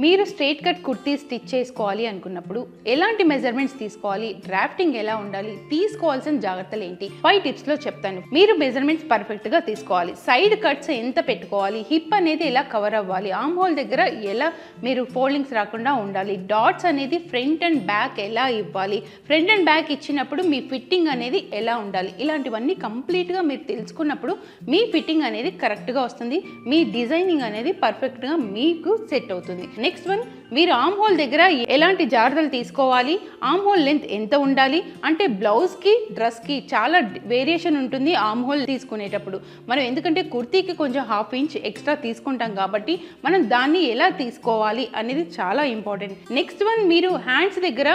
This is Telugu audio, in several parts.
మీరు స్ట్రైట్ కట్ కుర్తీ స్టిచ్ చేసుకోవాలి అనుకున్నప్పుడు ఎలాంటి మెజర్మెంట్స్ తీసుకోవాలి, డ్రాఫ్టింగ్ ఎలా ఉండాలి, తీసుకోవాల్సిన జాగ్రత్తలు ఏంటి 5 టిప్స్లో చెప్తాను. మీరు మెజర్మెంట్స్ పర్ఫెక్ట్గా తీసుకోవాలి. సైడ్ కట్స్ ఎంత పెట్టుకోవాలి, హిప్ అనేది ఎలా కవర్ అవ్వాలి, ఆర్మ్ హోల్ దగ్గర ఎలా మీరు ఫోల్డింగ్స్ రాకుండా ఉండాలి, డాట్స్ అనేది ఫ్రంట్ అండ్ బ్యాక్ ఎలా ఇవ్వాలి, ఫ్రంట్ అండ్ బ్యాక్ ఇచ్చినప్పుడు మీ ఫిట్టింగ్ అనేది ఎలా ఉండాలి, ఇలాంటివన్నీ కంప్లీట్గా మీరు తెలుసుకున్నప్పుడు మీ ఫిట్టింగ్ అనేది కరెక్ట్గా వస్తుంది, మీ డిజైనింగ్ అనేది పర్ఫెక్ట్గా మీకు సెట్ అవుతుంది. నెక్స్ట్ వన్, మీరు ఆర్మ్ హోల్ దగ్గర ఎలాంటి జాగ్రత్తలు తీసుకోవాలి, ఆర్మ్ హోల్ లెంత్ ఎంత ఉండాలి అంటే బ్లౌజ్కి డ్రెస్కి చాలా వేరియేషన్ ఉంటుంది. ఆర్మ్ హోల్ తీసుకునేటప్పుడు మనం ఎందుకంటే కుర్తీకి కొంచెం 1/2 ఇంచ్ ఎక్స్ట్రా తీసుకుంటాం కాబట్టి మనం దాన్ని ఎలా తీసుకోవాలి అనేది చాలా ఇంపార్టెంట్. నెక్స్ట్ వన్, మీరు హ్యాండ్స్ దగ్గర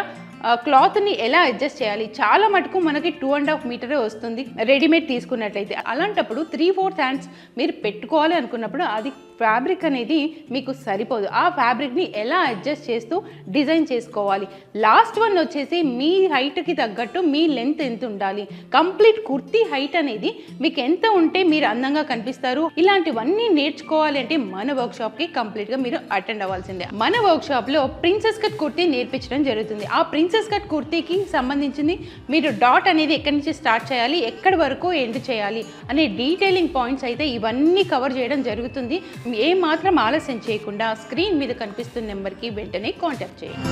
క్లాత్ని ఎలా అడ్జస్ట్ చేయాలి. చాలా మటుకు మనకి 2.5 మీటరే వస్తుంది రెడీమేడ్ తీసుకున్నట్లయితే. అలాంటప్పుడు 3/4 హ్యాండ్స్ మీరు పెట్టుకోవాలి అనుకున్నప్పుడు అది ఫ్యాబ్రిక్ అనేది మీకు సరిపోదు. ఆ ఫ్యాబ్రిక్ని ఎలా అడ్జస్ట్ చేస్తూ డిజైన్ చేసుకోవాలి. లాస్ట్ వన్ వచ్చేసి మీ హైట్కి తగ్గట్టు మీ లెంత్ ఎంత ఉండాలి. కంప్లీట్ కుర్తీ హైట్ అనేది మీకు ఎంత ఉంటే మీరు అందంగా కనిపిస్తారు. ఇలాంటివన్నీ నేర్చుకోవాలి అంటే మన వర్క్షాప్కి కంప్లీట్గా మీరు అటెండ్ అవ్వాల్సిందే. మన వర్క్షాప్లో ప్రిన్సెస్ కట్ కుర్తీ నేర్పించడం జరుగుతుంది. ఆ ప్రిన్సెస్ కట్ కుర్తీకి సంబంధించింది మీరు డాట్ అనేది ఎక్కడి నుంచి స్టార్ట్ చేయాలి, ఎక్కడి వరకు ఎండ్ చేయాలి అనే డీటెయిలింగ్ పాయింట్స్ అయితే ఇవన్నీ కవర్ చేయడం జరుగుతుంది. ఏ మాత్రం ఆలస్యం చేయకుండా స్క్రీన్ మీద కనిపిస్తున్న నెంబర్కి వెంటనే కాంటాక్ట్ చేయండి.